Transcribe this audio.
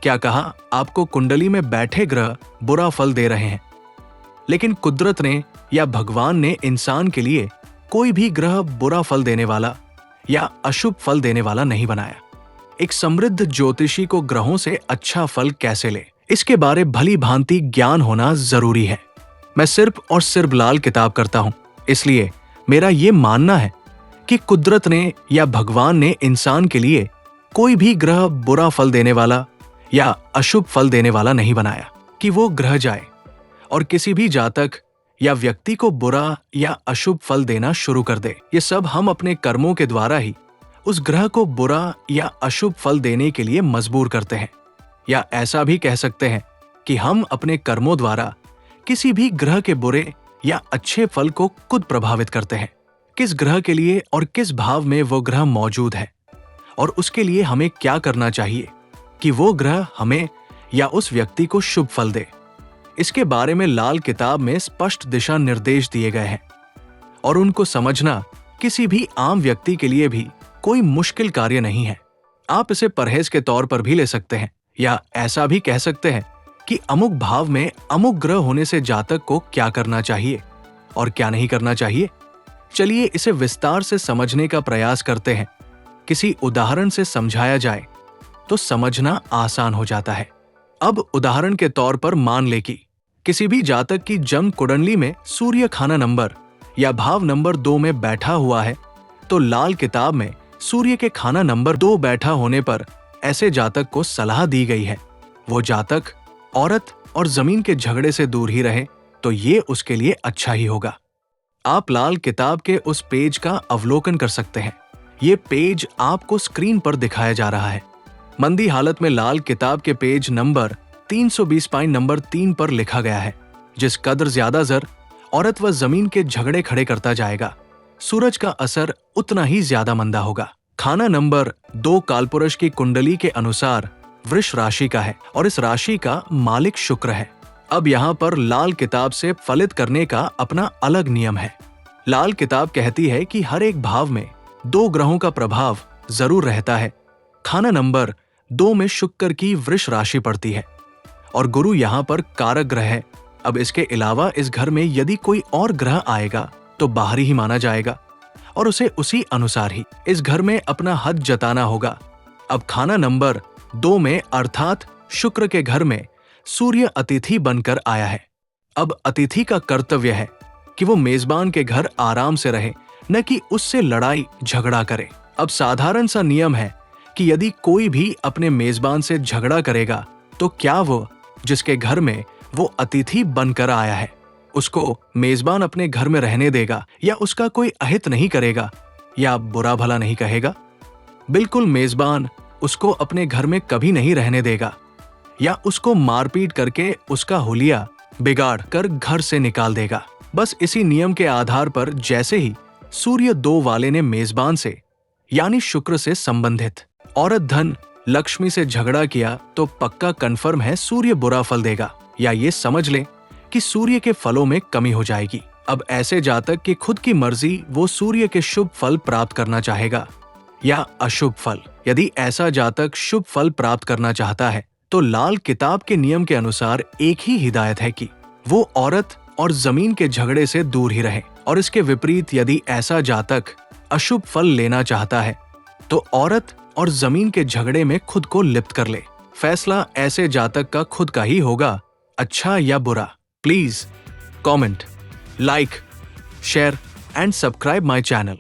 क्या कहा आपको कुंडली में बैठे ग्रह बुरा फल दे रहे हैं, लेकिन कुदरत ने या भगवान ने इंसान के लिए कोई भी ग्रह बुरा फल देने वाला या अशुभ फल देने वाला नहीं बनाया। एक समृद्ध ज्योतिषी को ग्रहों से अच्छा फल कैसे ले, इसके बारे भली भांति ज्ञान होना जरूरी है। मैं सिर्फ और सिर्फ लाल किताब करता हूं, इसलिए मेरा ये मानना है कि कुदरत ने या भगवान ने इंसान के लिए कोई भी ग्रह बुरा फल देने वाला या अशुभ फल देने वाला नहीं बनाया कि वो ग्रह जाए और किसी भी जातक या व्यक्ति को बुरा या अशुभ फल देना शुरू कर दे। ये सब हम अपने कर्मों के द्वारा ही उस ग्रह को बुरा या अशुभ फल देने के लिए मजबूर करते हैं, या ऐसा भी कह सकते हैं कि हम अपने कर्मों द्वारा किसी भी ग्रह के बुरे या अच्छे फल को खुद प्रभावित करते हैं। किस ग्रह के लिए और किस भाव में वो ग्रह मौजूद है और उसके लिए हमें क्या करना चाहिए कि वो ग्रह हमें या उस व्यक्ति को शुभ फल दे, इसके बारे में लाल किताब में स्पष्ट दिशा निर्देश दिए गए हैं और उनको समझना किसी भी आम व्यक्ति के लिए भी कोई मुश्किल कार्य नहीं है। आप इसे परहेज के तौर पर भी ले सकते हैं, या ऐसा भी कह सकते हैं कि अमुक भाव में अमुक ग्रह होने से जातक को क्या करना चाहिए और क्या नहीं करना चाहिए। चलिए इसे विस्तार से समझने का प्रयास करते हैं। किसी उदाहरण से समझाया जाए तो समझना आसान हो जाता है। अब उदाहरण के तौर पर मान ले कि किसी भी जातक की जन्म कुंडली में सूर्य खाना नंबर या भाव नंबर 2 में बैठा हुआ है, तो लाल किताब में सूर्य के खाना नंबर 2 बैठा होने पर ऐसे जातक को सलाह दी गई है वो जातक औरत और जमीन के झगड़े से दूर ही रहे, तो ये उसके लिए अच्छा ही होगा। आप लाल किताब के उस पेज का अवलोकन कर सकते हैं। ये पेज आपको स्क्रीन पर दिखाया जा रहा है। मंदी हालत में लाल किताब के पेज नंबर 320 पॉइंट नंबर 3 पर लिखा गया है, जिस कदर ज्यादा जर औरत व जमीन के झगड़े खड़े करता जाएगा, सूरज का असर उतना ही ज्यादा मंदा होगा। खाना नंबर 2 कालपुरुष की कुंडली के अनुसार वृष राशि का है और इस राशि का मालिक शुक्र है। अब यहाँ पर लाल किताब से फलित करने का अपना अलग नियम है। लाल किताब कहती है कि हर एक भाव में 2 ग्रहों का प्रभाव जरूर रहता है। खाना नंबर 2 में शुक्र की वृष राशि पड़ती है और गुरु यहाँ पर कारक ग्रह है। अब इसके अलावा इस घर में यदि कोई और ग्रह आएगा तो बाहरी ही माना जाएगा और उसे उसी अनुसार ही इस घर में अपना हद जताना होगा। अब खाना नंबर 2 में अर्थात शुक्र के घर में सूर्य अतिथि बनकर आया है। अब अतिथि का कर्तव्य है कि वो मेजबान के घर आराम से रहे, न कि उससे लड़ाई झगड़ा करे। अब साधारण सा नियम है कि यदि कोई भी अपने मेजबान से झगड़ा करेगा तो क्या वो जिसके घर में वो अतिथि बनकर आया है उसको मेजबान अपने घर में रहने देगा या उसका कोई अहित नहीं करेगा या बुरा भला नहीं कहेगा? बिल्कुल मेजबान उसको अपने घर में कभी नहीं रहने देगा या उसको मारपीट करके उसका हुलिया बिगाड़ कर घर से निकाल देगा। बस इसी नियम के आधार पर जैसे ही सूर्य 2 वाले ने मेजबान से यानी शुक्र से संबंधित औरत धन लक्ष्मी से झगड़ा किया तो पक्का कन्फर्म है सूर्य बुरा फल देगा, या ये समझ ले कि सूर्य के फलों में कमी हो जाएगी। अब ऐसे जातक की खुद की मर्जी वो सूर्य के शुभ फल प्राप्त करना चाहेगा या अशुभ फल। यदि ऐसा जातक शुभ फल प्राप्त करना चाहता है तो लाल किताब के नियम के अनुसार एक ही हिदायत है कि वो औरत और जमीन के झगड़े से दूर ही रहे, और इसके विपरीत यदि ऐसा जातक अशुभ फल लेना चाहता है तो औरत और जमीन के झगड़े में खुद को लिप्त कर ले। फैसला ऐसे जातक का खुद का ही होगा, अच्छा या बुरा। Please comment, like, share and subscribe my channel.